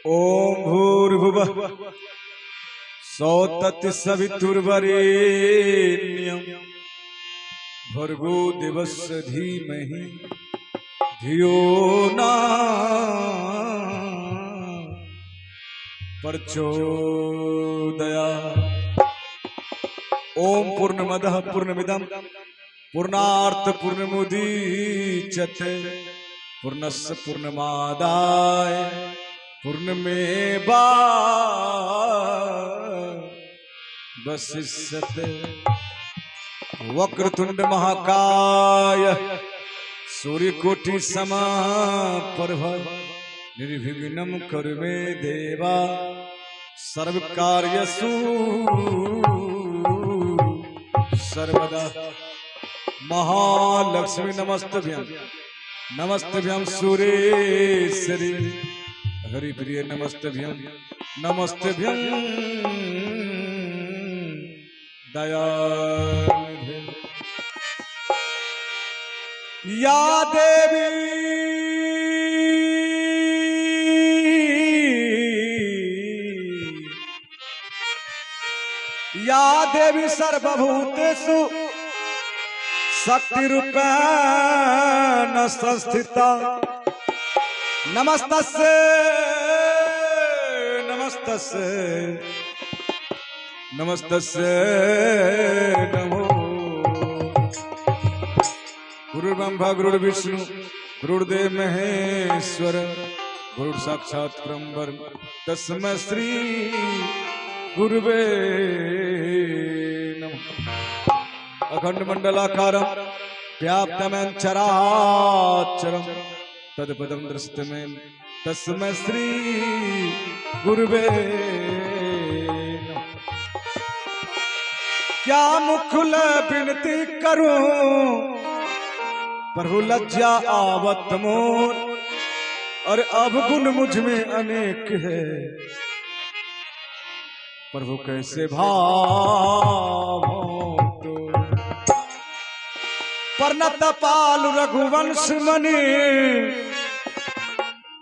ओम भूर्भुवः सौततिसवितुर्वरेण्यं भर्गो देवस्य धीमहि धियो न प्रचोदयात्। ओम पूर्णमदः पूर्णमिदं पूर्णार्थ पूर्णमुदीच्यते पूर्णस्य पूर्णमादाय पूर्णमेवावशिष्यते। वक्रतुंड महाकाय सूर्यकोटि समप्रभ निर्विघ्नं कुरु मे देवा सर्वकार्यसु सर्वदा। महालक्ष्मी नमस्तभ्यं नमस्तभ्यं सुरेश्वरी हरिप्रिय नमस्तभ्यं नमस्तभ्यं दयानिधे। या देवी या देवी सर्वभूतेषु शक्तिरूपेण संस्थिता नमस्तस्यै नमस्तस्यै नमस्तस्यै नमो। गुरुर्ब्रह्मा गुरुर्विष्णु गुरुर्देव महेश्वर गुरुर् साक्षात् परब्रह्म तस्मै श्री गुरुवे नमः। अखंड मंडलाकारं व्याप्तं चराचरं तत्पदं दृष्टमें तस्मै श्री गुरुवे नमः। क्या मुकुल विनती करूं प्रभु लज्जा आवत मोर और अवगुण मुझ में अनेक है प्रभु कैसे भावो तो। परनत पाल रघुवंश मणि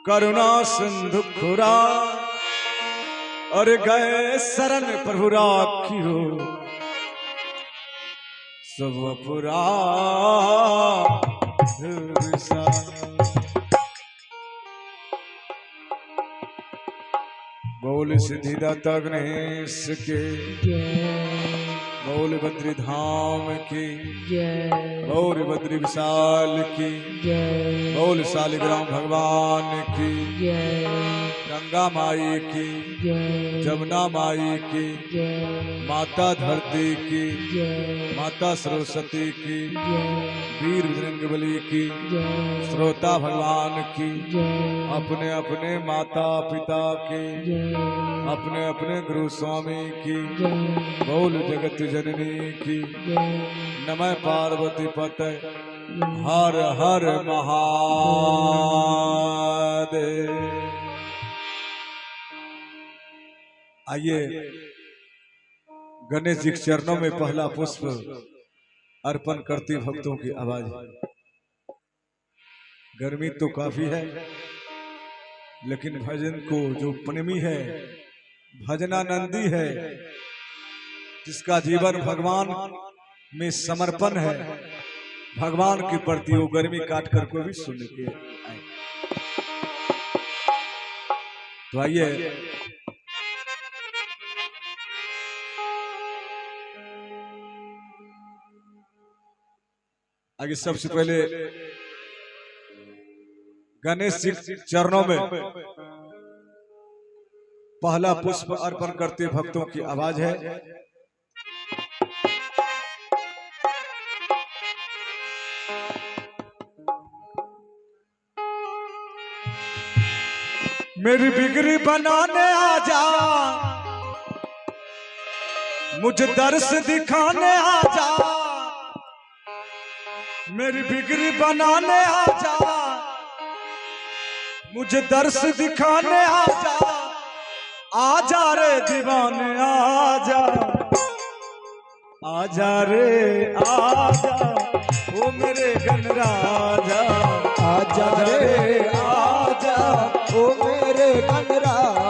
करुणा सिंधु खुरा और गए शरण प्रभु राखियो सब पुरा। बोल सिद्धिदाता गणेश के बोल बद्री धाम की बोल बद्री विशाल की बोल शालिग्राम भगवान की गंगा माई की जमुना माई की माता धरती की माता सरस्वती की वीर बजरंगबली की श्रोता भगवान की अपने अपने माता पिता की अपने अपने गुरु स्वामी की बोल जगत जननी की नमः पार्वती पते हर हर महादेव। आइए गणेश जी के चरणों में पहला पुष्प अर्पण करती भक्तों की आवाज। गर्मी तो काफी है लेकिन भजन को जो प्रेमी है भजनानंदी है जिसका जीवन भगवान में समर्पण है भगवान के प्रति वो गर्मी काट कर को भी सुन के आए। तो आइए आगे सबसे पहले गणेश जी चरणों में पहला पुष्प अर्पण करते भक्तों की आवाज है। मेरी बिगड़ी बनाने आजा मुझे दर्श दिखाने आजा मेरी बिगड़ी बनाने आजा मुझे दर्श दिखाने आजा आजा रे दीवाने आजा आजा रे आजा ओ मेरे गणराजा आजा रे आजा ओ मेरे गणराजा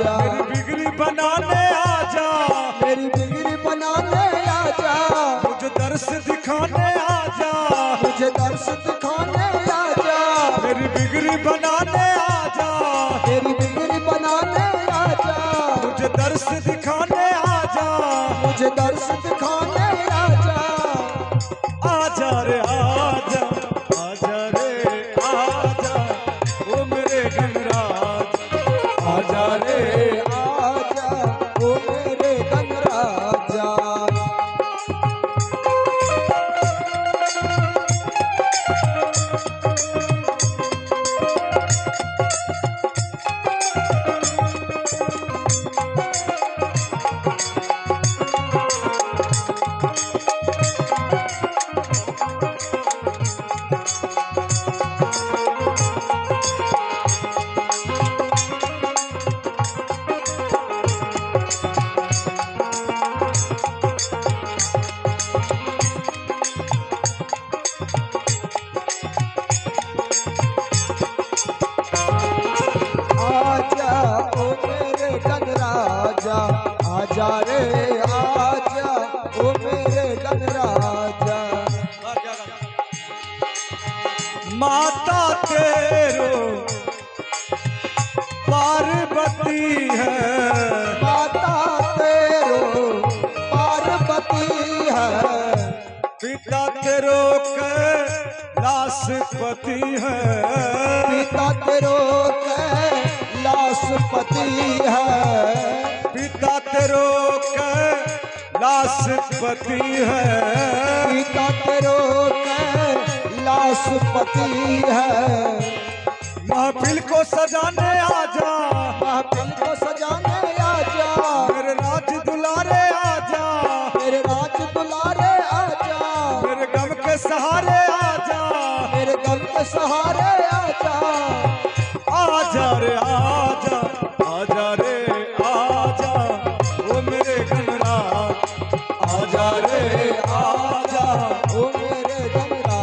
आजा, मेरी बिगड़ी बनाने आजा, मेरी बिगड़ी बनाने आजा, मुझे दर्श दिखाने आजा, मुझे दर्श दिखाने आजा, मेरी बिगड़ी बनाने आजा, मेरी बिगड़ी बनाने आजा, मुझे दर्श दिखाने आजा, मुझे दर्श दिखाने आजा, आजा रे आजा, आजा रे आजा, ओ मेरे गणराज, आजा रे आजा ओ मेरे गणराजा। आजा ओ मेरे गणराजा, आजा रे आजा ओ मेरे गणराजा। माता तेरो पार्वती है, माता तेरो पार्वती है, पिता तेरो कैलाशपति है, पिता तेरो कैलाशपति है, पिता तेरो कैलाशपति है, पिता तेरो कैलाशपति है। महफिल को सजाने आजा, महफिल को सजाने आजा, मेरे राज दुलारे आजा, मेरे राज दुलारे आजा, मेरे गम के सहारे आजा, मेरे गम के सहारे आजा, आजा रे आजा, आजा रे आजा, ओ मेरे गणराज, आजा रे आजा, ओ मेरे गणराजा।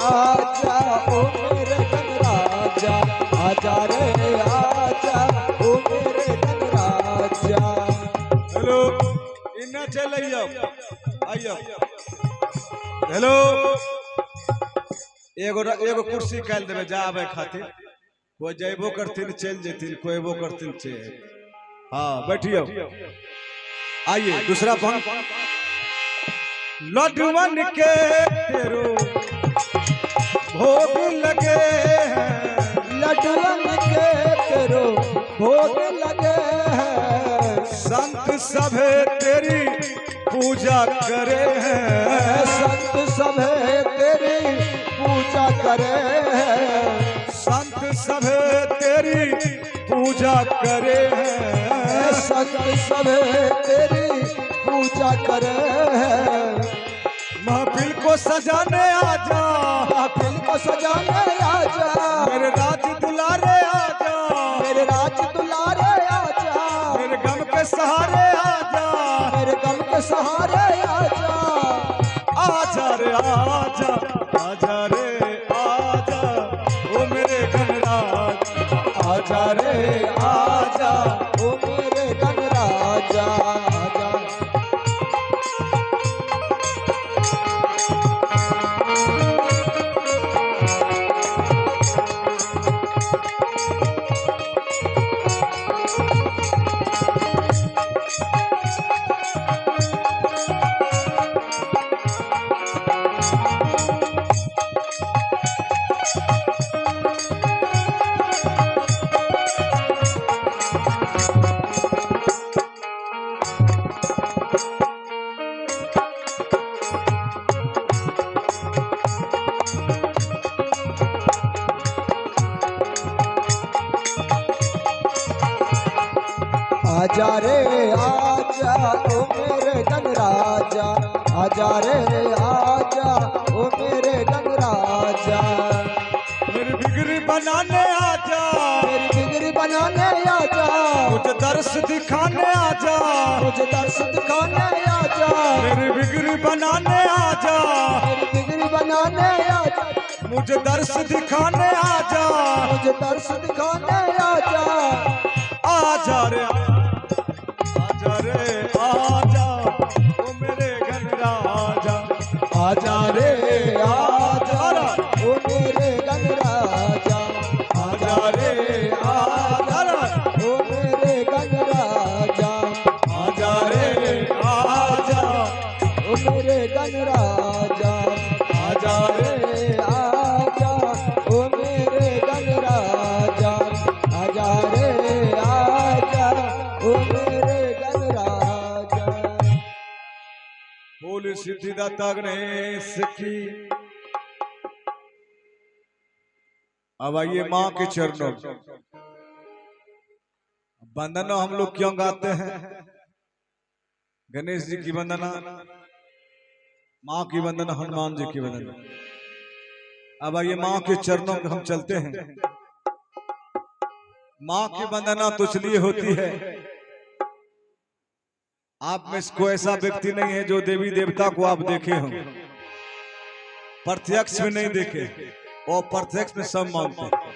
आजा ओ मेरे गणराजा, आजा रे आजा ओ मेरे गणराजा। हेलो इन्ना चल आइयो आइयो, हेलो एगो कुर्सी काल देवे जावे खातिर, कोई जइबो करथिन चल जेथिन, कोई एबो करथिन चल, हाँ बैठियो। आइए दूसरा पंख। लड्डुअन के तेरो भोग लगे हैं, लड्डुअन के तेरो भोग लगे हैं, संत सभे तेरी पूजा करे हैं, संत सभे तेरी पूजा करे हैं, संत सभे तेरी पूजा करे हैं, संत सभे तेरी पूजा करे हैं। महफिल को सजाने आजा, महफिल को सजाने आजा, मेरे राज दुलारे आजा, मेरे राज दुलारे आजा, मेरे गम के सहारे आजा, मेरे गम के सहारे आजा, आजा रे आजा, आजा रे आजा, ओ मेरे गणराज, आजा रे आजा, ओ मेरे गणराजा। आजा आजा रे आजा ओ मेरे गणराजा, आजा रे आजा ओ मेरे गणराजा, मेरी बिगड़ी बनाने आजा, मेरी बिगड़ी बनाने आजा, मुझे दर्श दिखाने आजा, मुझे दर्श दिखाने आजा, मेरी बिगड़ी बनाने आजा, मेरी बिगड़ी बनाने आजा, मुझे दर्श दिखाने आजा, मुझे दर्श दिखाने आजा, आजा रे आजा ओ मेरे गणराजा, आजा रे आजा ओ मेरे गणराजा, आजा रे आजा, ओ मेरे गणराजा, आजा रे आजा, ओ मेरे गणराजा, आजा रे आजा ओ मेरे गणराजा, आजा रे आजा ओ मेरे गणराजा। बोल सिद्धिदाता गणेश की। अब आइए माँ के चरणों, वंदना हम लोग क्यों गाते हैं? गणेश जी की वंदना, माँ की वंदना, हनुमान जी की वंदना। अब आइए माँ के चरणों में हम चलते हैं। माँ की वंदना तो इसलिए होती है, आप में कोई ऐसा व्यक्ति नहीं है जो देवी देवता को आप देखे हो, प्रत्यक्ष में नहीं देखे, और प्रत्यक्ष में सब मानते हैं।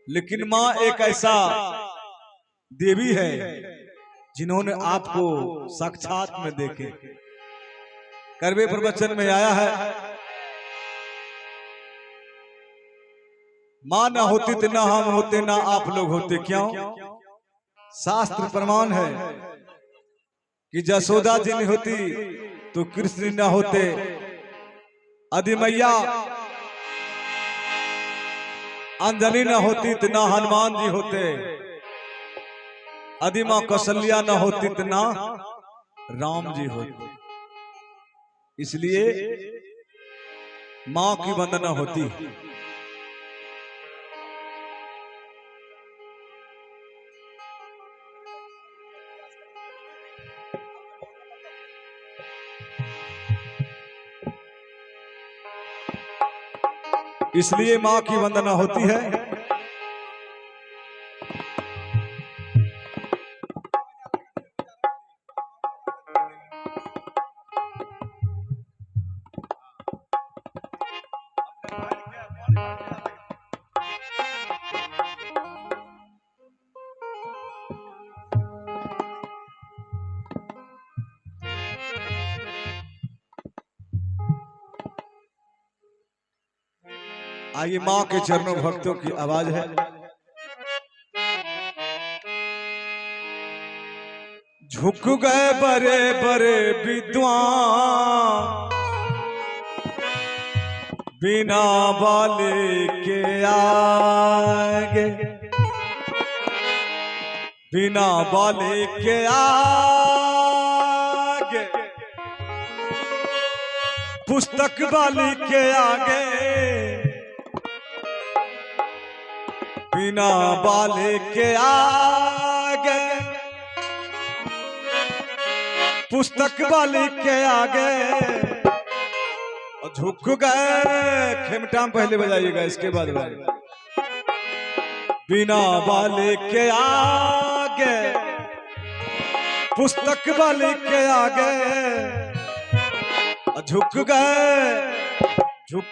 लेकिन माँ एक ऐसा देवी है जिन्होंने आपको साक्षात में देखे। करवे प्रवचन में आया है, माँ ना होती तो ना हम होते, ना आप लोग होते। क्यों? शास्त्र प्रमाण है कि जसोदा जी नहीं होती तो कृष्ण न होते, यदि मैया अंजनी न होती तो ना हनुमान जी होते, यदि मां कौशल्या न होती तो ना राम जी होते। इसलिए मां की वंदना होती है। इसलिए मां की वंदना होती है। आइए मां के चरणों भक्तों की आवाज है। झुक गए बड़े बड़े विद्वान, बिना बाले के आगे, बिना बाले के आगे, पुस्तक वाली के आगे, बिना बाले के आगे, पुस्तक वाली के आगे झुक गए। खेमटाम पहले बजाइएगा, इसके बाद बजाइएगा। बिना बाले के आगे, पुस्तक वाली के आगे झुक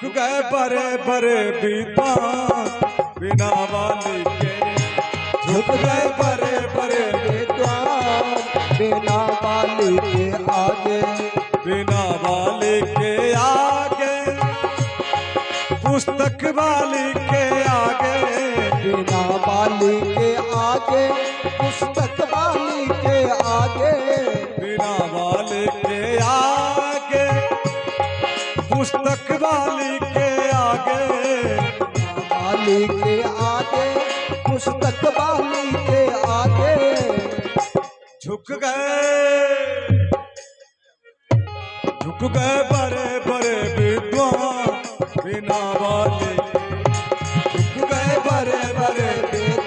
गए बड़े बड़े विद्वान, बिना बाले के झुक गए बड़े बड़े विद्वान, बिना बाले के आगे, बिना बाले के आगे, पुस्तक वाली के आगे, बिना बाले के आगे, पुस्तक वाली के आगे, बिना बाले के आगे, पुस्तक वाली के आगे, बाली के आगे, पुस्तक वाली के आगे झुक गए बड़े बड़े विद्वान, बिना बाले झुक गए बड़े बड़े विद्वान,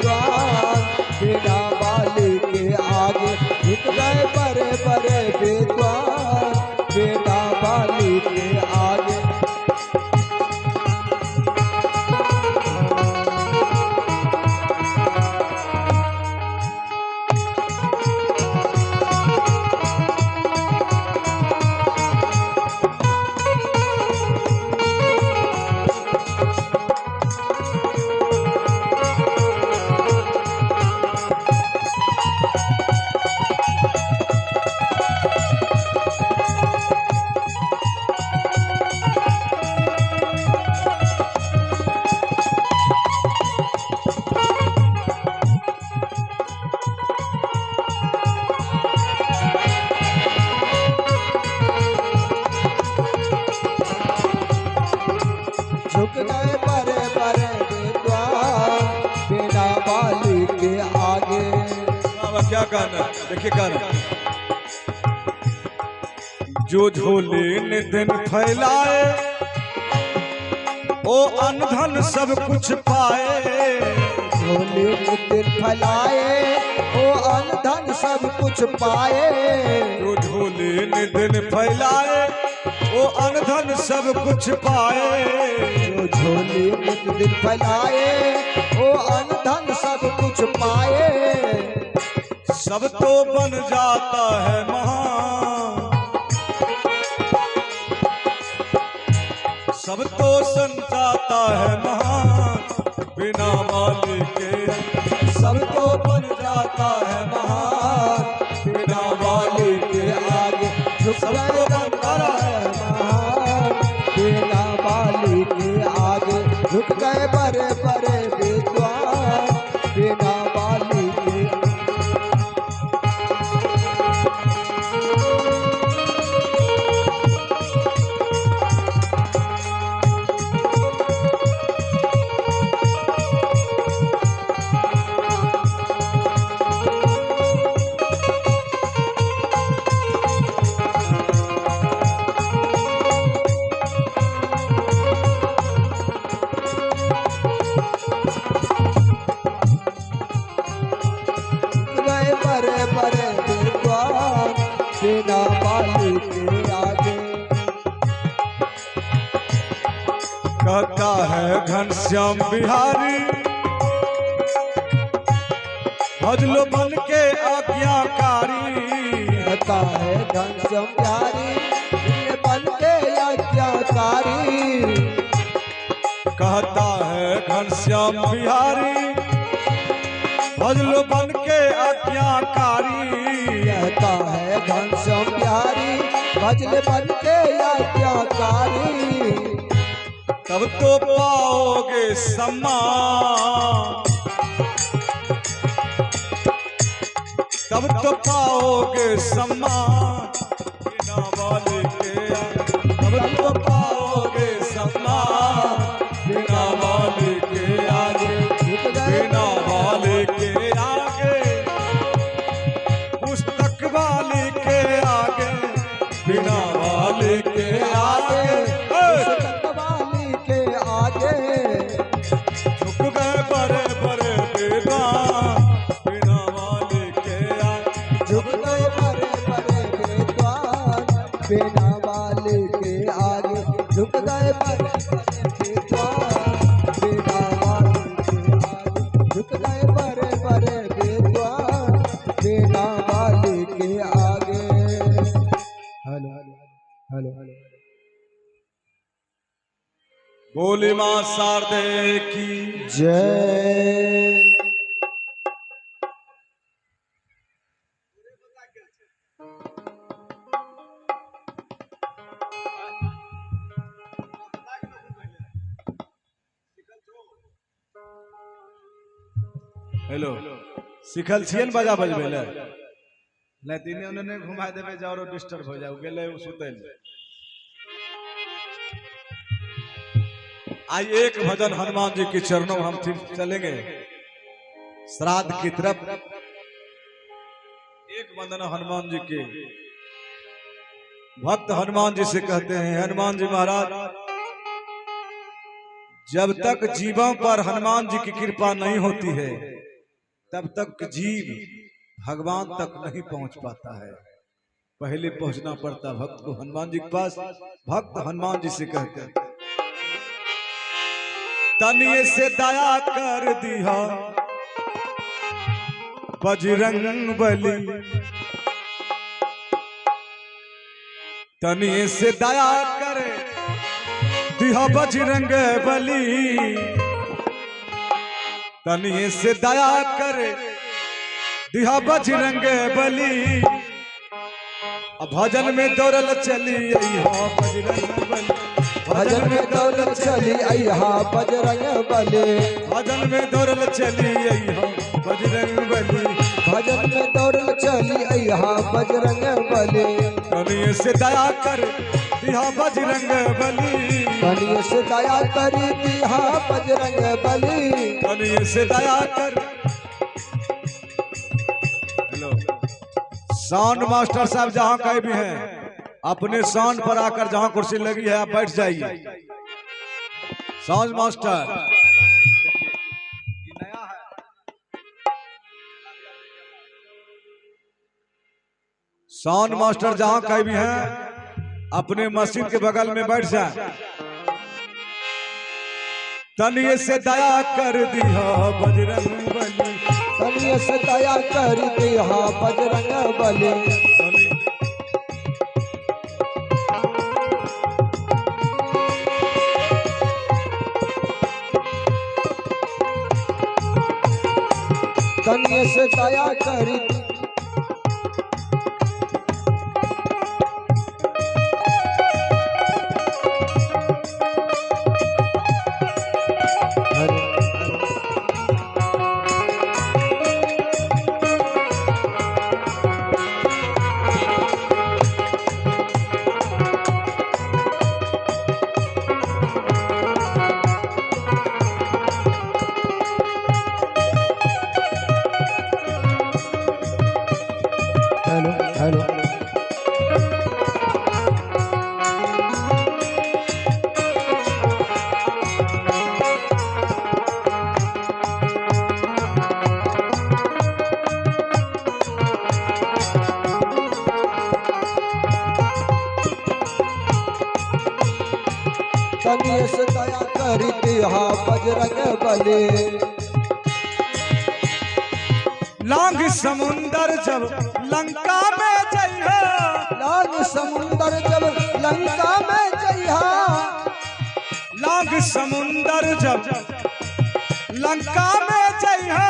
क्या कहना है? देखिए कहना, जो झोले निधन फैलाए ओ अनधन सब कुछ पाए। झोले नितिन फैलाए ओ अनधन सब कुछ पाए। जो झोले निधन फैलाए ओ अनधन सब कुछ पाए। जो झोले नितिन फैलाए ओ अनधन सब कुछ पाए। सब तो बन जाता है महान, सब तो सन जाता है महान, बिना मालिक के सब तो बन जाता है महान, बिना मालिक के आगे झुक गए बनता है महान। बिना मालिक के आगे झुक गए बड़े बड़े विद्वान। बिना मालिक के गए बड़े बड़े विद्वान। बिना मालिक के आगे कहता है घनश्याम बिहारी, भजलो बन के आज्ञाकारी। कहता है घनश्याम बिहारी, बन के आज्ञाकारी। कहता है घनश्याम बिहारी, भजलो बन के आज्ञाकारी। कहता है घनश्याम बिहारी, भजले बन के आज्ञाकारी। तब तो पाओगे सम्मान, तब तो पाओगे सम्मान, बिना वाले के तब तो पाओगे सम्मान, बिना वाले के आगे, बिना वाले के आगे, पुस्तक वाले के आगे, बिना वाले के आगे, पुस्तक वाली के आगे झुक गए बड़े बड़े विद्वान, बिना वाले के आगे। झुक गए बड़े बड़े विद्वान। बिना वाले के आगे झुक गए बड़े बड़े विद्वान। बिना वाले के आगे झुक गए बड़े बड़े विद्वान। बिना वाले के आगे। Hello hello hello. बोली मां शारदे की। जय। हेलो, सिखल छियन बजा बजबे ले, नहीं तीने उन्होंने घुमा देवे जाओ और डिस्टर्ब हो जाओ गेले सुतल। आज एक भजन हनुमान जी के चरणों हम फिर चलेंगे श्राद्ध की तरफ। एक वंदना हनुमान जी के। भक्त हनुमान जी से कहते हैं, हनुमान जी महाराज, जब तक जीवों पर हनुमान जी की कृपा नहीं होती है तब तक जीव भगवान तक नहीं पहुंच पाता है। पहले पहुंचना पड़ता भक्त को हनुमान जी के पास। भक्त हनुमान जी से कहते हैं, तनिए से दया कर दिया बजरंग बली, तनिए से दया कर दिया बजरंग बली, तनिए से दया कर दिया बजरंग बली। भजन में दौड़ल चली बजरंग बली, भजन में दौलत चली अहा बजरंग बली। भजन में दौड़ल चली बजरंग बली, भजन में दौलत चली अहा बजरंग बली। तनिए से दया कर दिया बजरंग बली, तनिए से दया करी दिहा बजरंग बली। तनिए से दया कर। हेलो, साउंड मास्टर साहब जहां कहीं भी हैं अपने साउंड पर आकर जहां कुर्सी लगी है आप बैठ जाइए। साउंड मास्टर साउंड मास्टर जहां कहीं भी हैं अपने मशीन के बगल में बैठ जाए। तनिए से दया कर दिया बजरंग बली, तनिए से दया कर दिया बजरंग बली। तनिए से दया कर हेलो तनिए से दया कर दिया बजरंग बली। लांग समुंदर जब लंका में जइहा, लांग समुंदर जब लंका में जइहा, लांग समुंदर जब लंका में जइहा,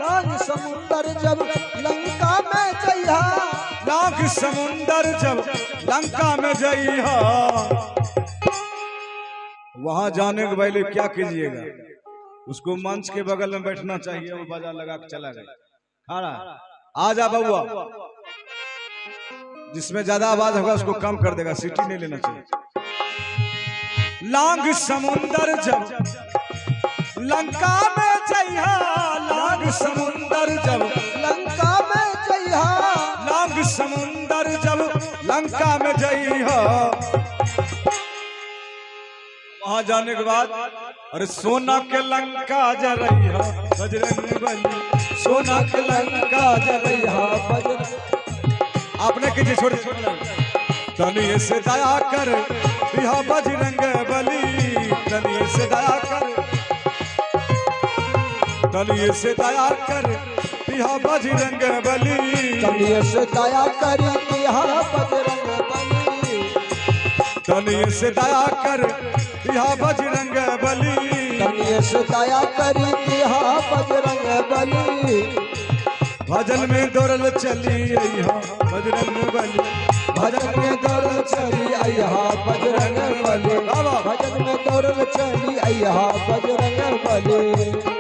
लांग समुंदर जब लंका में जइहा, लांग समुंदर जब लंका में जइहा। वहां जाने के पहले क्या कीजिएगा, उसको मंच के बगल में बैठना चाहिए। वो बाजा लगा के चला गया खाना आ जा बउआ, जिसमें ज्यादा आवाज होगा उसको कम कर देगा, सीटी नहीं लेना चाहिए। लांग समुंदर जब लंका में जइहा, लांग समुंदर जब लंका में जइहा, लांग समुंदर जब लंका में जइहा। वहां जाने के बाद अरे सोना के लंका जरइहा बजरंग बली, सोना के लंका जरइहा बजरंग। आपने कीजिए छोड़ तनिए से दया कर दिया बजरंग बली, तनिए से दया कर, तनिए से दया कर दिया बजरंग बली, तनिए से दया कर दिया बजरंग बली। तनिए से दया कर दिया बजरंग बली, तनिए से दया कर दिया बजरंग बली। भजन में दौड़ल चली अइहा बजरंग बली, भजन में दौड़ चली अइहा बजरंग बली, भजन में दौड़ चली अइहा बजरंग बली।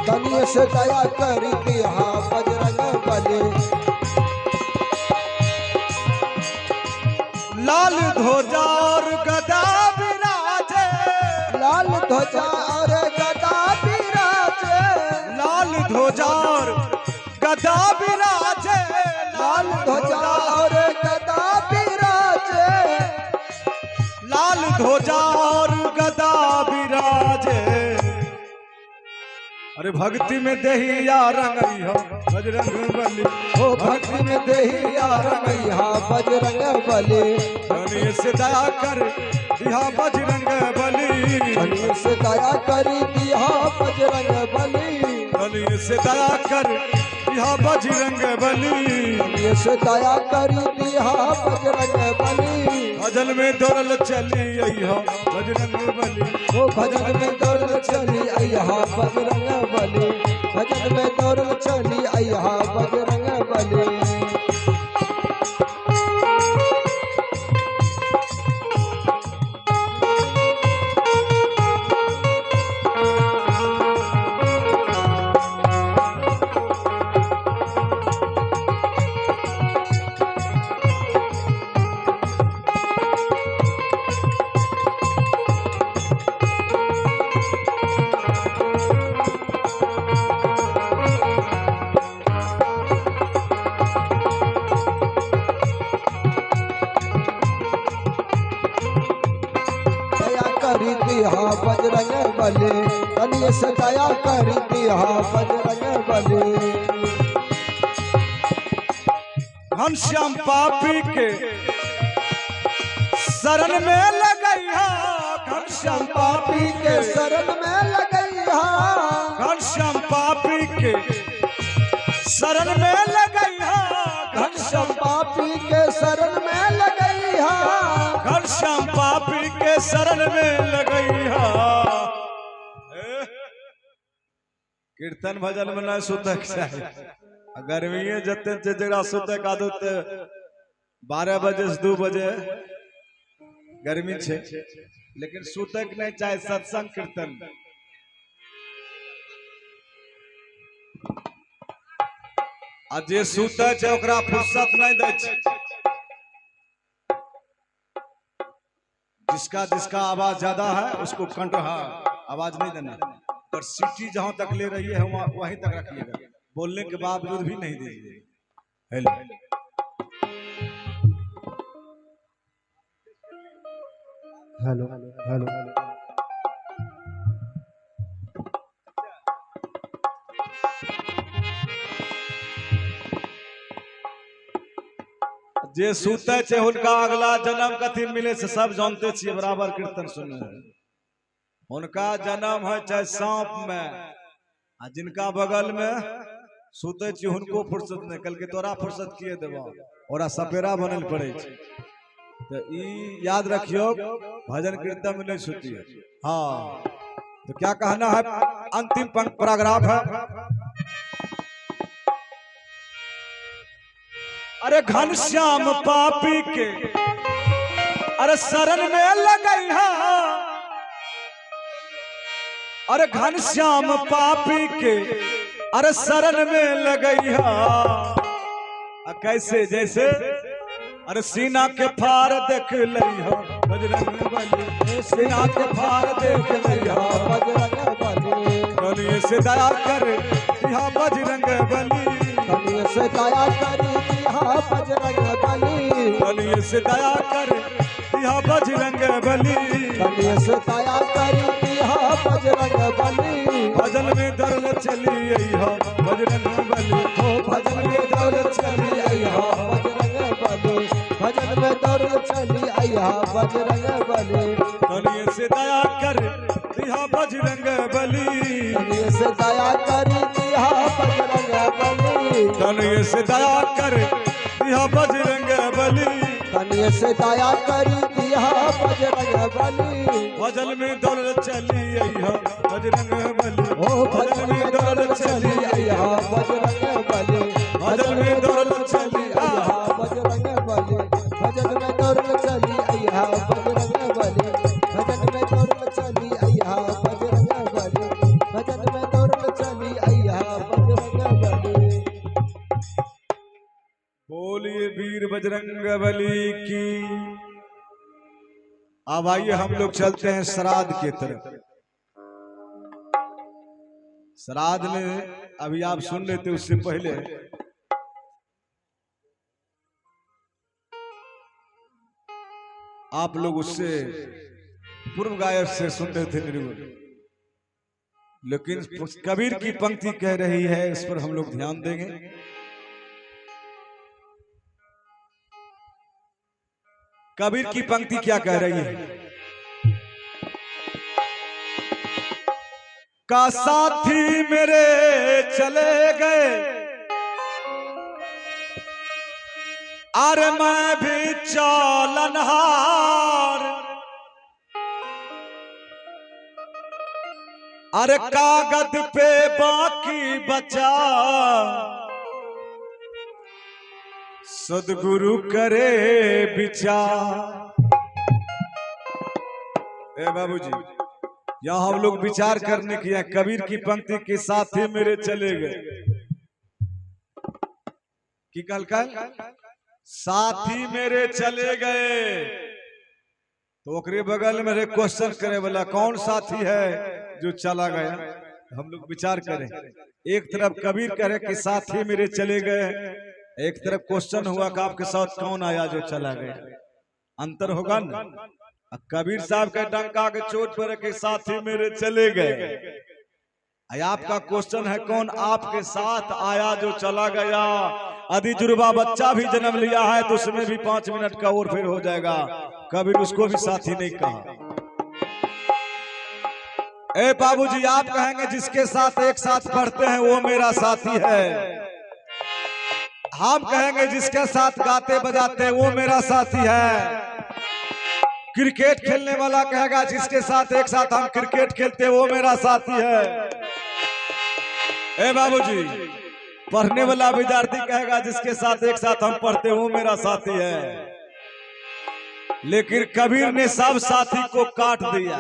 तनिए से दया कर दिया बजरंग बली। लाल ध्वजा और गदा विराजे, लाल ध्वजा और गदा विराजे, लाल ध्वजा और गदा विराजे, लाल ध्वजा और गदा विराजे, लाल ध्वजा और गदा विराजे। अरे भक्ति में देहिया रंगैया बजरंग बली, ओ भक्ति में देहिया रंगैया बजरंग बली, कलिए से दया कर दिया बजरंग बली, कलिए से दया कर दिया बजरंग बली, कलिए से दया कर दिया बजरंग बली, कलिए से दया कर दिया बजरंग बली, भजन में दौड़ल चली अइहा बजरंग बली, ओ भजन में दौड़ल चली अइहा बजरंग बली, भजन में दौड़ल चली अइहा बजरंग बली। बजरंग बली, कलिए से दया कर दिया बजरंग बली, घनश्याम पापी के शरण में लगैया, घनश्याम पापी के शरण में लगैया, घनश्याम पापी के शरण में लगैया, घनश्याम पापी के शरण में लगैया, घनश्याम पापी के शरण में लगैया। कीर्तन भजन में न सुतक चाहिए, गर्मी जते जरा सुतक आदत 12 बजे से 2 बजे गर्मी छे, लेकिन सुतक नहीं चाहे सत्संग कीर्तन। आ जे सुतै छै ओकरा फुर्सत नहीं दै छै, जिसका जिसका आवाज ज्यादा है उसको कंठ आवाज नहीं देना, और सीटी जहां तक ले रही है वहीं तक रखिएगा, बोलने के बावजूद भी नहीं दीजिए। हेलो हेलो हेलो हेलो, जे सुते छै हुनका अगला जन्म कथी मिले से सब जानते छिए, बराबर कीर्तन सुनने उनका जन्म है चाहे सांप में, आ जिनका बगल में सुते छी हुनको फुर्सत नहीं, कल के तोरा फुर्सत किए देबा, ओरा सपेरा बनल पड़े छै। तो ई याद रखियो भजन कीर्तन में नहीं सुतिए। हाँ तो क्या कहना है, अंतिम पैराग्राफ है, अरे घनश्याम पापी के अरे शरण में लगैया, अरे घनश्याम पापी के अरे शरण में लगैया। कैसे जैसे अरे सीना के फार देख लिया बजरंग बली, सीना के फार देख लिया बजरंग बली, कलिए से दया कर दिया बजरंग बली, कलिए से दया कर दिया बजरंग बली, कलिए से दया कर दिया बजरंग बली, कलिए से दया कर दिया बजरंग बली, भजन में दौड़ चली अइहा बजरंग बली, ओ भजन में दौड़ चली अइहा बजरंग बली, भजन में दौड़ चली अइहा बजरंग बली, कलिए से दया कर दिया बजरंग बली, कलिए से दया कर दिया बजरंग बली, कलिए से दया कर दिया बजरंग बली, कलिए से दया कर दिया बजरंग बली, भजन में दौड़ चली अइहा बजरंग बली, ओ भजन में दौड़ चली अइहा बजरंग बली, भजन में दौड़ चली अइहा बजरंग बली, भजन में दौड़ चली अइहा बजरंग बली, भजन में दौड़ चली अइहा बजरंग बली, भजन में दौड़ चली अइहा बजरंग बली। बोलिए वीर बजरंग बली की। अब आइए हम लोग चलते हैं श्राद्ध की तरफ। श्राद्ध में अभी आप सुन लेते उससे पहले आप लोग उससे पूर्व गायक से सुन रहे थे निर्गुण। लेकिन कबीर की पंक्ति कह रही है, इस पर हम लोग ध्यान देंगे। कबीर की पंक्ति क्या कह रही है? का साथी मेरे चले गए, अरे मैं भी चालनहार, अरे कागज पे बाकी बचा, सदगुरु करे विचार। ए बाबूजी, यहाँ हम लोग विचार करने की है। कबीर की पंक्ति के साथ ही मेरे चले गए कि कल साथी मेरे चले गए, तो ओकरे बगल में एक क्वेश्चन करे वाला कौन साथी है जो चला गया? हम लोग विचार करें। एक तरफ कबीर कह रहे कि साथी मेरे चले गए, एक तरफ क्वेश्चन हुआ कि आपके साथ कौन आया जो चला गया। अंतर होगा ना। कबीर साहब के डंका के चोट पर के साथी मेरे चले गए, आपका क्वेश्चन है कौन आपके साथ आया जो चला गया। यदि जुड़वा बच्चा भी जन्म लिया है तो उसमें भी 5 मिनट का और फिर हो जाएगा। कबीर उसको भी साथी नहीं कहा। ए बाबूजी, आप कहेंगे जिसके साथ एक साथ पढ़ते हैं वो मेरा साथी है। हम कहेंगे जिसके साथ गाते बजाते वो मेरा साथी है। क्रिकेट खेलने वाला कहेगा जिसके साथ एक साथ हम क्रिकेट खेलते वो मेरा साथी है। ए बाबूजी, पढ़ने वाला विद्यार्थी कहेगा जिसके साथ एक साथ हम पढ़ते वो मेरा साथी है। लेकिन कबीर ने सब साथी को काट दिया।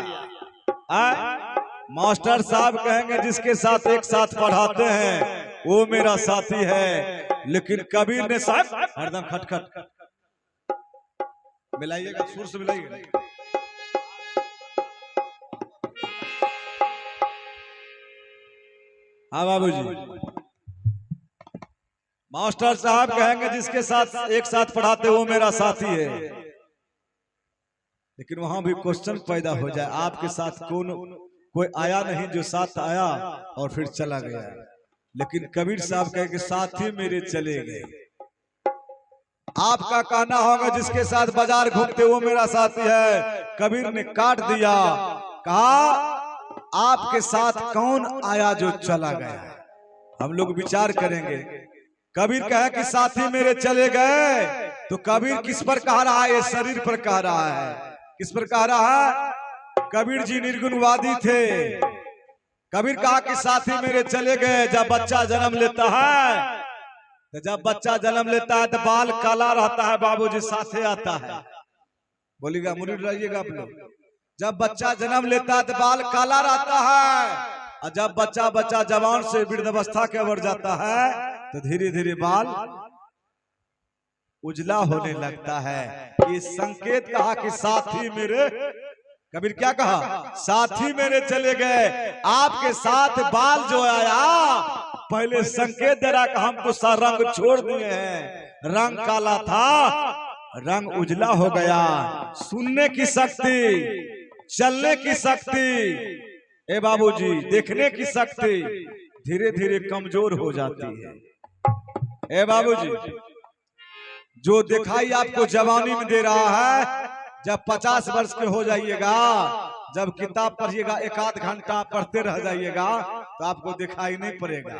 मास्टर साहब कहेंगे जिसके साथ एक साथ पढ़ाते हैं वो मेरा साथी है। लेकिन कबीर ने साहब हरदम खटखट मिलाइएगा, सुर से मिलाइएगा। हाँ बाबूजी, मास्टर साहब कहेंगे जिसके साथ एक साथ पढ़ाते वो मेरा साथी है। लेकिन वहां भी क्वेश्चन पैदा हो जाए, आपके साथ कोई आया नहीं जो साथ आया और फिर चला गया। लेकिन कबीर साहब कहे कि साथी मेरे चले गए। आपका कहना होगा जिसके साथ बाजार घूमते वो मेरा साथी है। कबीर ने काट दिया, कहा आपके साथ कौन आया जो चला गया। हम लोग विचार करेंगे। कबीर कहे कि साथी मेरे चले गए, तो कबीर किस पर कह रहा है? ये शरीर पर कह रहा है। किस पर कह रहा है? कबीर जी निर्गुणवादी थे। कबीर कहा कि साथी मेरे चले गए। जब बच्चा जन्म लेता है तो जब बच्चा जन्म लेता है तो बाल काला रहता है बाबूजी, साथे आता है। बोलिएगा, मुरीद रहिएगा आप लोग। जब बच्चा जन्म लेता है तो बाल काला रहता है, और जब बच्चा जवान से वृद्धावस्था के ओर जाता है तो धीरे धीरे बाल उजला होने लगता है। ये संकेत कहा कि साथी मेरे, कबीर क्या कहा? साथी मेरे चले गए। आपके साथ बाल जो आया पहले संकेत दे रहा कि हम तो सा रंग छोड़ दिए हैं। रंग काला था, रंग उजला हो गया। सुनने की शक्ति, चलने की शक्ति, ए बाबूजी देखने की शक्ति धीरे धीरे कमजोर हो जाती है। ए बाबूजी, जो दिखाई आपको जवानी में दे रहा है, जब 50 वर्ष के हो जाइएगा, जब किताब पढ़िएगा, 1 आध घंटा पढ़ते रह जाइएगा तो आपको दिखाई नहीं पड़ेगा।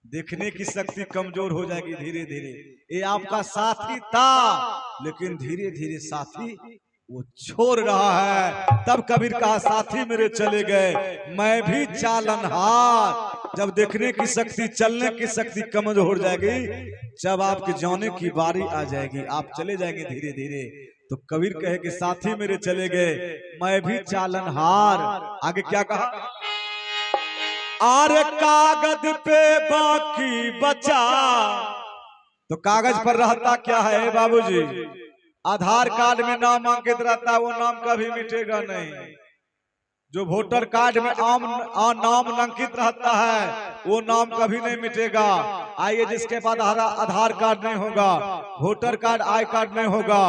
देखने की शक्ति कमजोर हो जाएगी धीरे धीरे। ये आपका साथी था, लेकिन धीरे धीरे साथी वो छोड़ रहा है। तब कबीर कहा साथी मेरे चले गए, मैं भी चालनहार। जब देखने की शक्ति, चलने की शक्ति कमजोर हो जाएगी, जब आपके जाने की बारी आ जाएगी, आप चले जाएंगे धीरे धीरे। तो कबीर कहे कि साथी मेरे चले गए, मैं भी चालनहार। आगे क्या कहा? अरे कागज पे बाकी बचा। तो कागज पर रहता क्या है बाबूजी? आधार कार्ड में नाम अंकित रहता है, वो नाम कभी मिटेगा नहीं। जो वोटर कार्ड में नाम अंकित रहता है वो नाम कभी नहीं मिटेगा। आइए, जिसके पास आधार कार्ड नहीं होगा, वोटर कार्ड आई कार्ड नहीं होगा,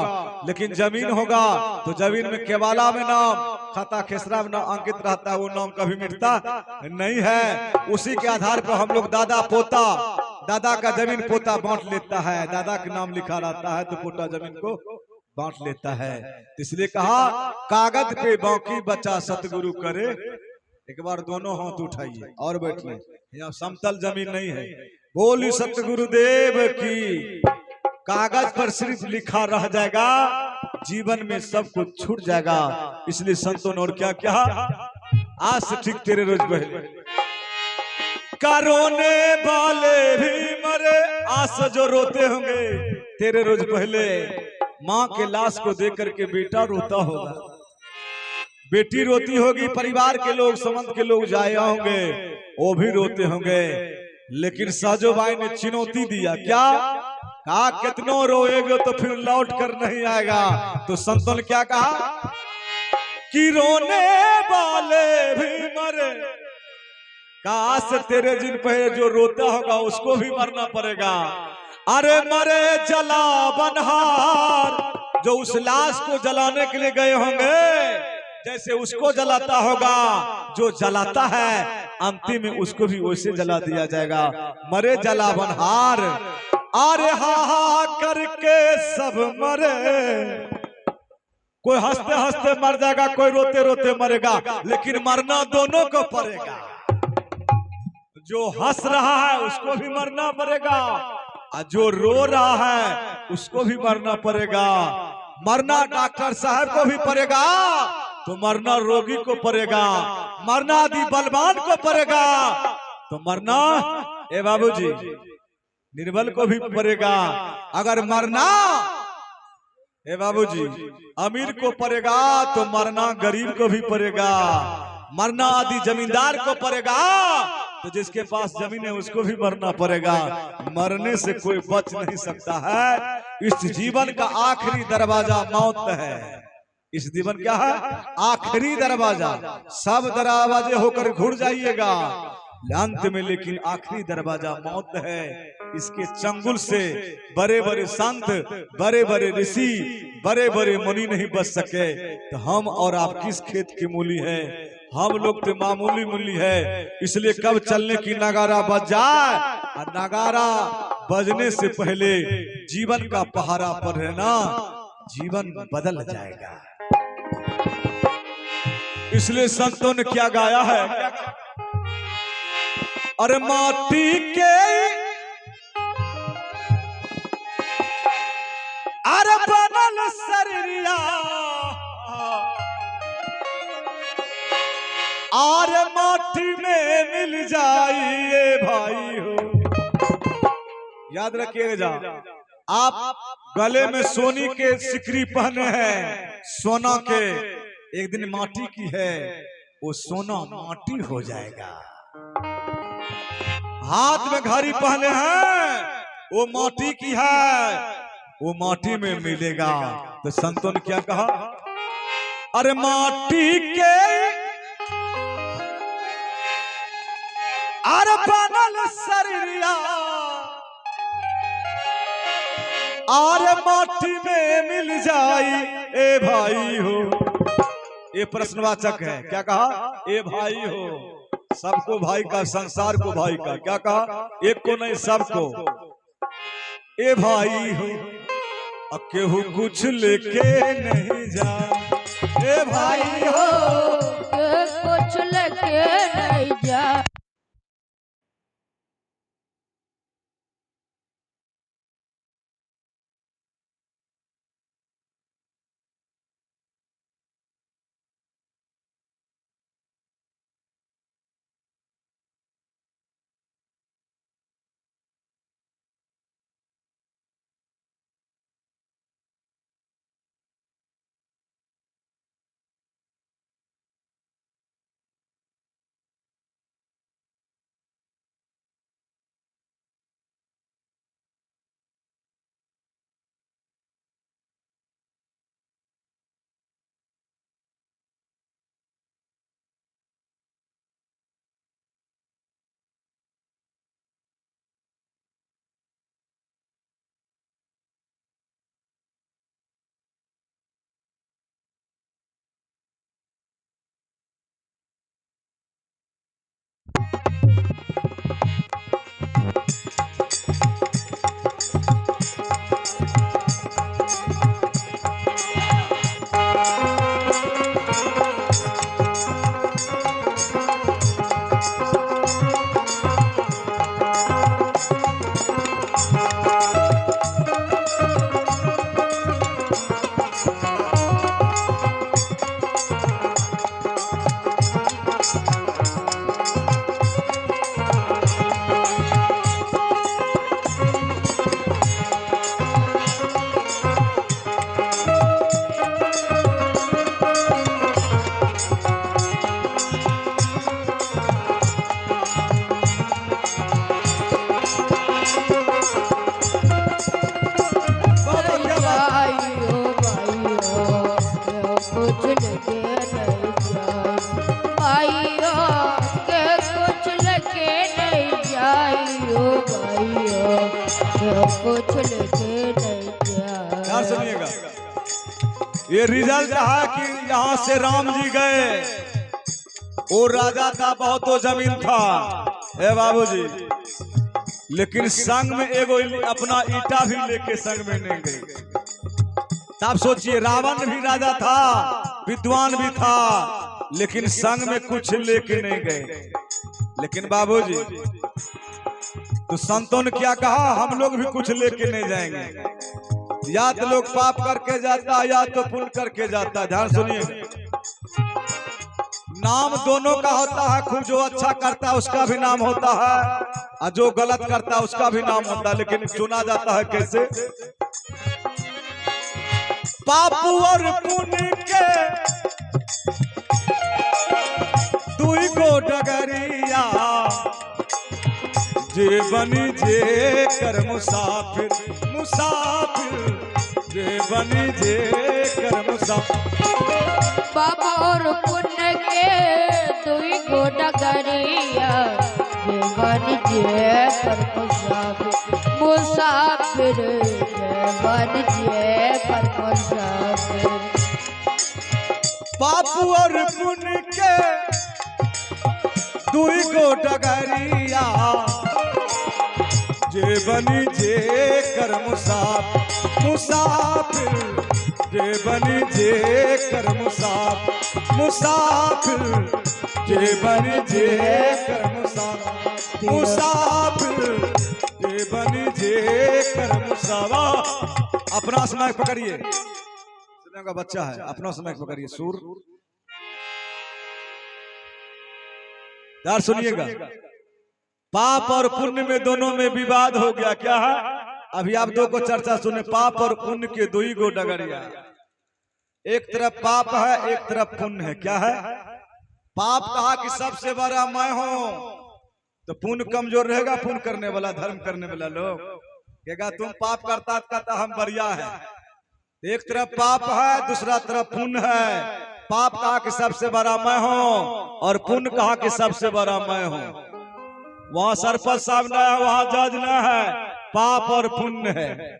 लेकिन जमीन होगा तो जमीन में केवाला में नाम, खाता खेसरा में नाम अंकित रहता है, वो नाम कभी मिटता नहीं है। उसी के आधार पर हम लोग दादा पोता, दादा का जमीन पोता बांट लेता है। दादा का नाम लिखा रहता है तो पोता जमीन को बांट लेता है। इसलिए कहा कागज पे बाकी बचा सतगुरु करे। एक बार दोनों हाथ उठाइए और बैठिए, यहाँ समतल जमीन नहीं है। बोली सतगुरुदेव की। कागज पर सिर्फ लिखा रह जाएगा, जीवन में सब कुछ छूट जाएगा। इसलिए संतों ने और क्या क्या, आज से ठीक तेरे रोज पहले रोने वाले भी मरे, आज से जो रोते होंगे तेरे रोज पहले, माँ के लाश को देख करके बेटा रोता होगा, बेटी रोती होगी, परिवार के लोग, संबंध के लोग जाए होंगे, वो भी रोते होंगे। लेकिन साजोबाई ने चुनौती दिया, क्या कहा, कितनों रोएगे तो फिर लौट कर नहीं आएगा। तो संतों ने क्या कहा कि रोने वाले भी मरे, काश तेरे जिन पे जो रोता होगा उसको भी मरना पड़ेगा। अरे मरे जला बनहार, जो उस लाश को जलाने के लिए गए होंगे, जैसे उसको जलाता होगा, जो जलाता है अंतिम में उसको भी वैसे जला दिया जाएगा। मरे जला बनहार, अरे हा हा करके सब मरे। कोई हंसते हंसते मर जाएगा, कोई रोते रोते मरेगा, लेकिन मरना दोनों को पड़ेगा। जो हंस रहा है उसको भी मरना पड़ेगा, और जो रो रहा है उसको भी मरना पड़ेगा। मरना डॉक्टर साहब को भी पड़ेगा, तो मरना रोगी को पड़ेगा, मरना आदि बलवान को पड़ेगा, तो मरना ए बाबूजी निर्बल को भी पड़ेगा। अगर मरना ए बाबूजी अमीर को पड़ेगा, तो मरना गरीब को भी पड़ेगा। मरना आदि जमींदार को पड़ेगा, तो जिसके पास जमीन है उसको भी मरना पड़ेगा। मरने से कोई बच नहीं सकता है। इस जीवन का आखिरी दरवाजा मौत है। इस जीवन क्या है, आखिरी दरवाजा। सब दरवाजे होकर घुर जाइएगा अंत में, लेकिन आखिरी दरवाजा मौत है। इसके चंगुल से बड़े बड़े संत, बड़े बड़े ऋषि, बड़े बड़े मुनि नहीं बच सके, तो हम और आप किस खेत की मूली है? हम लोग तो मामूली मूली है। इसलिए कब चलने की नगारा बज जाए, और नगारा बजने से पहले जीवन का पहारा पर रहना, जीवन बदल जाएगा। इसलिए संतों ने क्या गाया है, अरे माटी के अरे बनल शरीरिया, और माटी में मिल जाइए भाई हो। याद रखिएगा, आप गले में सोनी के सिकरी पहने हैं, सोना के, एक दिन माटी की है, वो सोना माटी हो जाएगा। हाथ में घड़ी पहने हैं, वो माटी की है, वो माटी में मिलेगा। तो संतों ने क्या कहा, अरे माटी के अरे बनल शरीरिया, अरे माटी में मिल जाई ए भाई हो। ये प्रश्नवाचक है, क्या कहा, ए भाई हो। सबको भाई का, संसार को भाई का, क्या कहा, एक को नहीं सबको ए भाई हो। केहू कुछ लेके नहीं जा ए भाई हो, कुछ लेके नहीं जा। जो कुछ लेके नहीं ध्यान जाए। सुनिएगा, ये रिजल्ट है कि यहाँ से राम जी गए, वो राजा था, बहुत तो जमीन था ए बाबूजी, लेकिन संग में एगो अपना ईटा भी लेके संग में नहीं गए। तब सोचिए, रावण भी राजा था, विद्वान भी था, लेकिन संग में कुछ लेके नहीं गए। लेकिन बाबूजी तो संतों ने क्या कहा, हम लोग भी कुछ लेके नहीं जाएंगे। या तो लोग पाप करके जाता है या तो पुण्य करके जाता है। ध्यान सुनिए, नाम दोनों का होता है, खूब जो अच्छा करता है उसका भी नाम होता है और जो गलत करता है उसका भी नाम होता है, लेकिन चुना जाता है कैसे? पाप और पुण्य के दुई गो डगरिया, जे बनी जे कर मुसाफिर, मुसाफिर जे बनी जे कर मुसाफिर। पाप और पुण्य के दुई गो डगरिया, जीवन जे कर मुसाफिर, मुसाफिर जीवन जे कर मुसाफिर। पाप और पुण्य के दुई गो डगरिया, जे बनी जे कर मुसाफिर, मुसाफिर जे बनी जे कर मुसाफिर, मुसाफिर जे बनी जे कर मुसाफिर, मुसाफिर जे बनी जे कर मुसाफिर। अपना समय पकड़िए, का बच्चा है, अपना समय पकड़िए। सुर यार सुनिएगा, पाप और पुण्य में दोनों में विवाद हो गया। क्या है? अभी आप दो को चर्चा सुने। पाप और पुण्य के दो ही गो डगरिया, एक तरफ पाप है एक तरफ पुण्य है। क्या है? पाप कहा कि सबसे बड़ा मैं हूं, तो पुण्य कमजोर रहेगा। पुण्य करने वाला, धर्म करने वाला लोग कहेगा तुम पाप करता हम बढ़िया है। एक तरफ पाप है, दूसरा तरफ पुण्य है। पाप कहा कि सबसे बड़ा मैं हूं और पुण्य कहा कि सबसे बड़ा मैं हूं। वहां सरपंच साहब न है, वहां जज न है, पाप और पुण्य है।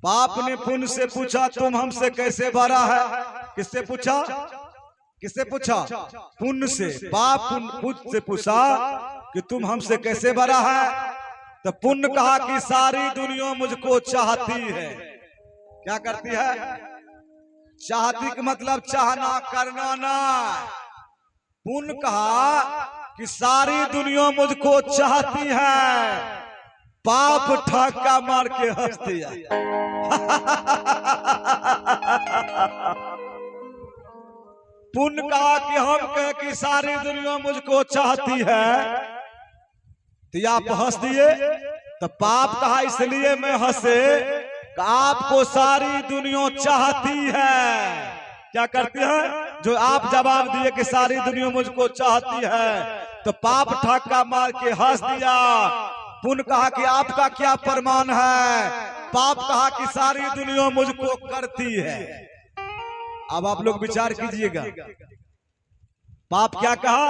पाप ने पुण्य से पूछा तुम हमसे कैसे बड़ा है? किससे पूछा? किससे पूछा? पुण्य से। पाप पुण्य से पूछा कि तुम हमसे कैसे बड़ा है, तो पुण्य कहा कि सारी दुनिया मुझको चाहती है। क्या करती है? चाहती का मतलब चाहना, करना ना। पुण्य कहा कि सारी दुनिया मुझको चाहती है, पाप ठक्का मार के हंस दिया। पुण्य कहा कि हम कहे कि सारी दुनिया मुझको चाहती है, तो आप हंस दिए। तो पाप कहा इसलिए मैं हंसे कि आपको सारी दुनिया चाहती है। क्या करती है? जो आप जवाब दिए कि सारी दुनिया मुझको चाहती है, तो पाप ठक्का मार के हंस दिया। पुण्य कहा कि आपका क्या प्रमाण है? पाप कहा कि सारी दुनिया मुझको करती है। अब आप लोग विचार कीजिएगा, पाप क्या कहा?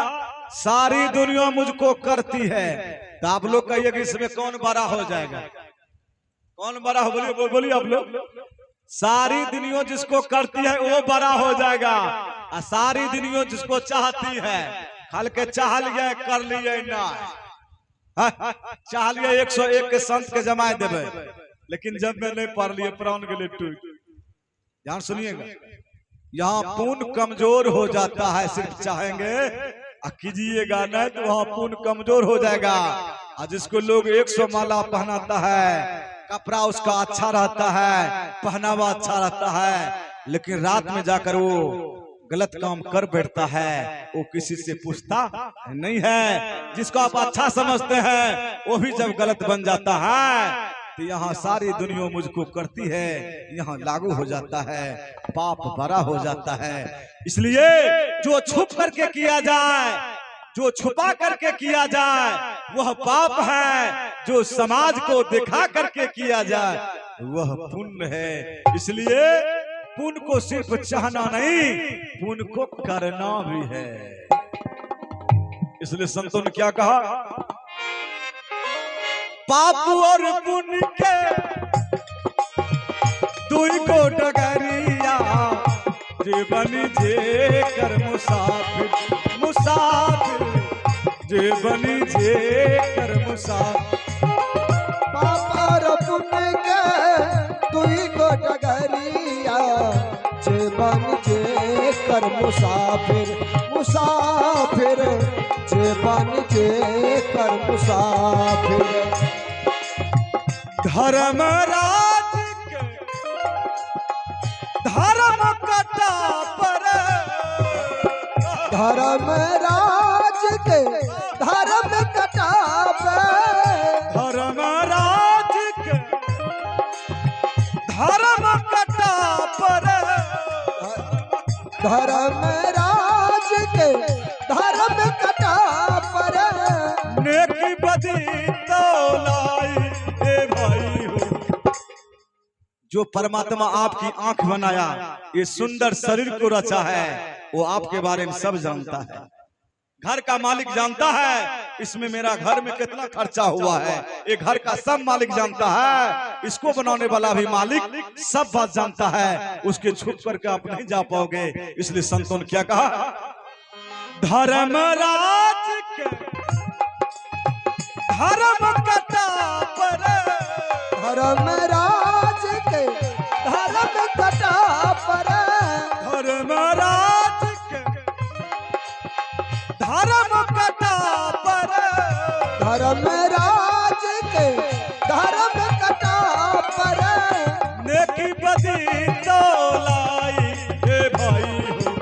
सारी दुनिया मुझको करती है। तो आप लोग कहिए कि इसमें कौन बड़ा हो जाएगा? कौन बड़ा हो? बोलिए बोलिए आप लोग। सारी दुनिया जिसको करती है वो बड़ा हो जाएगा, और सारी दुनिया जिसको चाहती है, हल के चाह लिए कर लिए ना, चाह लिए 101 के संत के जमाए देवे, लेकिन जब में नहीं पढ़ लिए प्राण के लिए टूट। ध्यान सुनिएगा, यहाँ पुण्य कमजोर हो जाता है। सिर्फ चाहेंगे कीजिएगा नहीं तो वहाँ पुण्य कमजोर हो जाएगा। और जिसको लोग 100 माला पहनाता है, कपड़ा उसका अच्छा रहता है, पहनावा अच्छा रहता है, लेकिन रात में जाकर वो गलत काम कर बैठता है, वो किसी से पूछता नहीं है। जिसको आप अच्छा समझते हैं वो भी जब गलत बन जाता है, तो यहाँ सारी दुनिया मुझको करती है, यहाँ लागू हो जाता है, पाप बड़ा हो जाता है। इसलिए जो छुप करके किया जाए, जो छुपा करके किया जाए वह पाप है, जो समाज को दिखा करके किया जाए वह पुण्य है। इसलिए पुण्य को सिर्फ चाहना नहीं, पुण्य को करना भी है। इसलिए संतों ने क्या कहा? पाप और पुण्य के दुई को डगरिया जीवन जे कर मुसाफिर मुसाफिर जीवन जे कर मुसाफिर पाप और पुण्य के दुई को डगरिया जीवन जे कर मुसाफिर मुसाफिर जीवन जे कर मुसाफिर धर्मराज के धर्म कटा पर धर्मराज के धर्म कटा पे धर्मराज के धर्म कटा पर धर्मराज के धर्म कटा पर नेकी बदी तौलाई ए भाई हो। जो परमात्मा आपकी आंख बनाया, ये सुंदर शरीर को रचा है, वो आपके बारे में सब जानता है। घर का मालिक जानता है इसमें मेरा घर में कितना खर्चा हुआ है, ये घर का सब मालिक जानता है। इसको बनाने वाला भी मालिक सब बात जानता है। उसके छुप करके आप नहीं जा पाओगे। इसलिए संतों ने क्या कहा, धर्मराज के धर्म कटा पर धर्मराज के धर्म कटा पर धर्मराज के धर्म कटा पर धर्मराज के धर्म कटा पर नेकी बदी तौलाई ए भाई हो।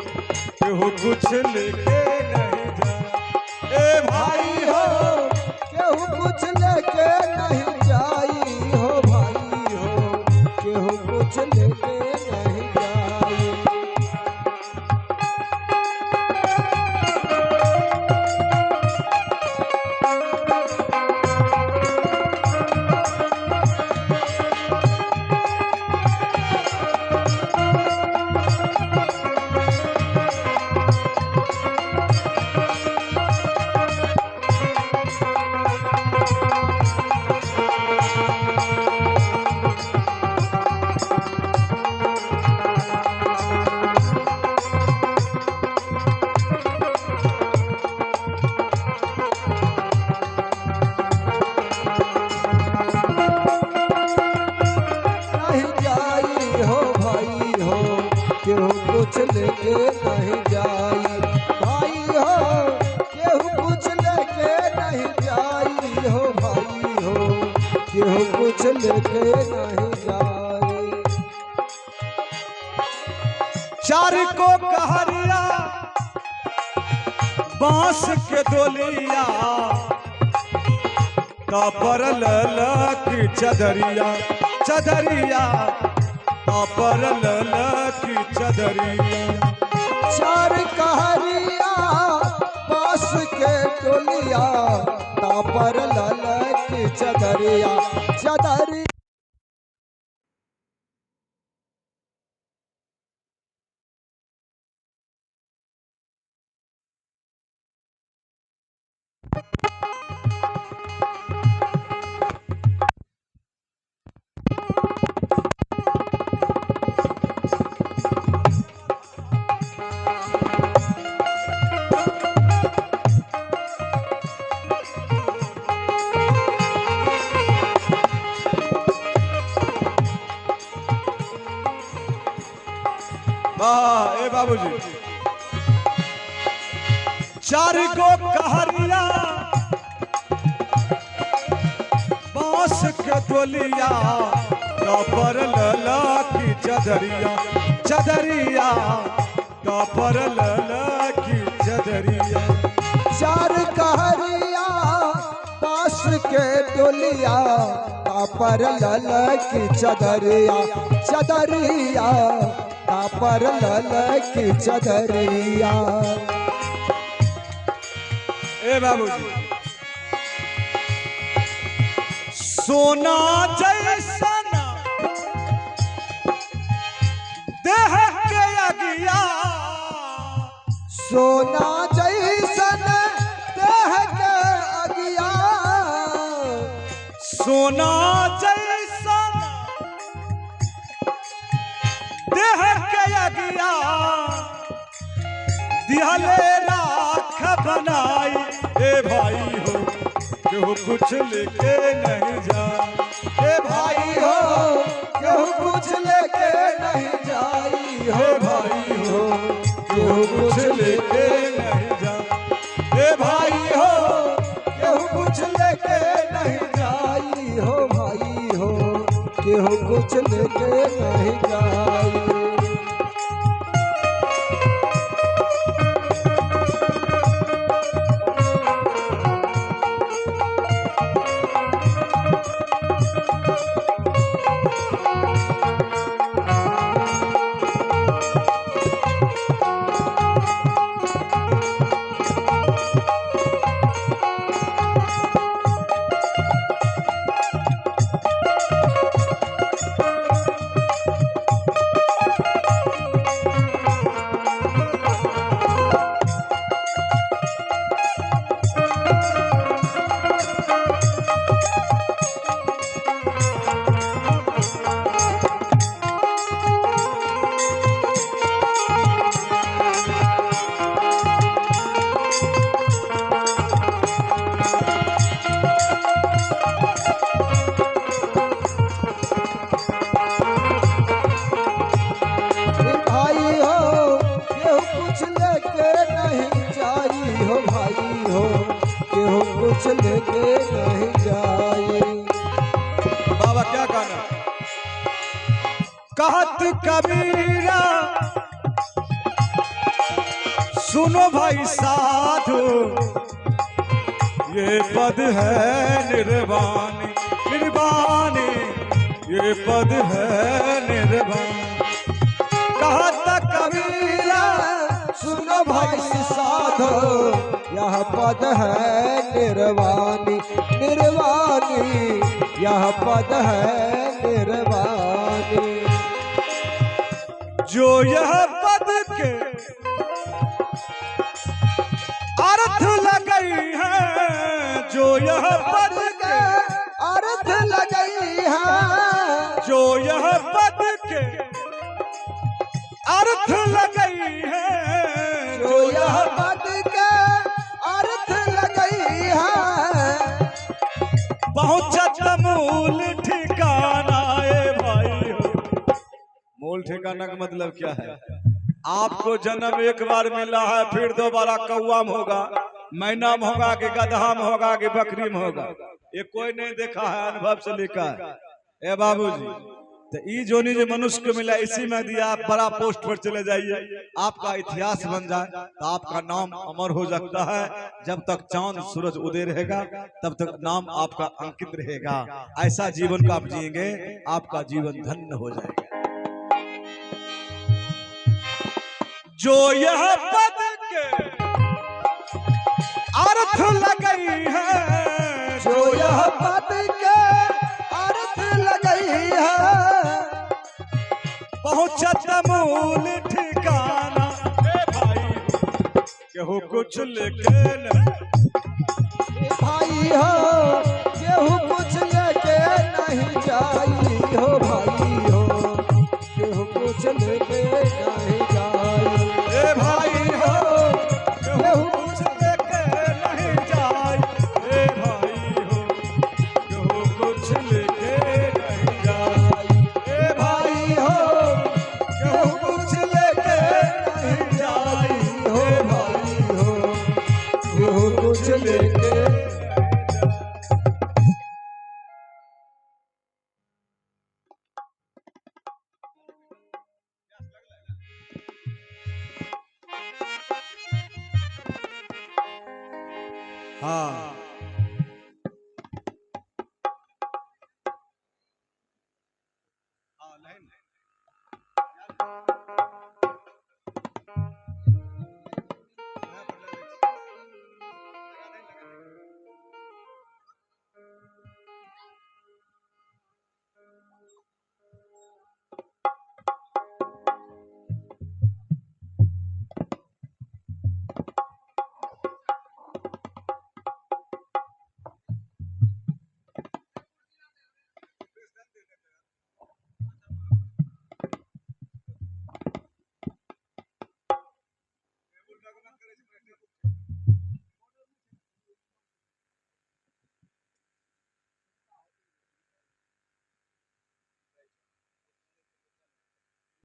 केहू कुछ लेके नहीं जा ए भाई हो। केहू कुछ लेके नहीं जाई हो भाई हो, केहू कुछ लेके नहीं जाई। नहीं जाई हो भाई हो, केहू कुछ लेके नहीं जाई भाई हो, केहू कुछ लेके नहीं जाई हो भाई हो, केहू कुछ लेके नहीं जाई। चार को कहरिया बांस के दोलिया तापर ललकी चदरिया चदरिया तापर ललकी चदरिया चार कहरिया बांस के टोलिया तापर ललकी चदरिया चदरिया। वाह ए बाबूजी। चार गो कहरिया बांस के दोलिया तापर ललकी चदरिया चदरिया तापर ललकी चदरिया। चार कहरिया बांस के टोलिया तापर ललकी चदरिया चदरिया तापर ललकी चदरिया। ए बाबूजी, सोना जैसन देह के अगिया सोना जैसन देह के अगिया सोना जैसा देह के अगिया दिहले राख बनाई। ए भाई हो केहू कुछ लेके नहीं जा। ए भाई हो केहू कुछ लेके नहीं जाई हो भाई हो केहू कुछ लेके नहीं जा। ए भाई हो केहू कुछ लेके नहीं जाई हो भाई हो केहू कुछ लेके नहीं जाई। कुछ लेके नहीं जाए। बाबा क्या गाना कहत कबीरा सुनो भाई साधु ये पद है निर्वाणी निर्वाणी ये पद है निर्वाणी। कहत कबीरा सुनो भाई साधो यह पद है निर्वाणी निर्वाणी यह पद है निर्वाणी। जो यह पद के अर्थ लगई है जो यह पद के अर्थ लगई है जो यह पद के अर्थ लगई है जो यह पद के अर्थ लगई है। पहुंचत मूल ठिकाना। ए भाई हो मूल ठिकाना का मतलब क्या है? आपको जन्म एक बार मिला है फिर दोबारा कौआ में होगा मैना में होगा कि गधा में होगा कि बकरी में होगा ये कोई नहीं देखा है अनुभव से लिखा है। ए बाबूजी तो ई जोनी जो मनुष्य को मिला इसी में दिया आप बड़ा पोस्ट पर चले जाइए आपका इतिहास बन जाए तो आपका नाम अमर हो सकता है। जब तक चांद सूरज उदय रहेगा तब तक नाम आपका अंकित रहेगा। ऐसा जीवन को आप जिएंगे आपका जीवन धन्य हो जाएगा। जो यह पद के अर्थ लगई है जो यह पद के अर्थ लगई है। पहुंचत मूल ठिकाना। ए भाई केहू कुछ लेके भाई हो केहू कुछ लेके नहीं जाई हो भाई हो केहू कुछ लेके नहीं जाई। ए भाई हो केहू कुछ लेके नहीं जाए। ए भाई हो केहू कुछ लेके नहीं जाए। ए भाई हो केहू कुछ लेके नहीं जाए। हो भाई हो केहू कुछ लेके हाँ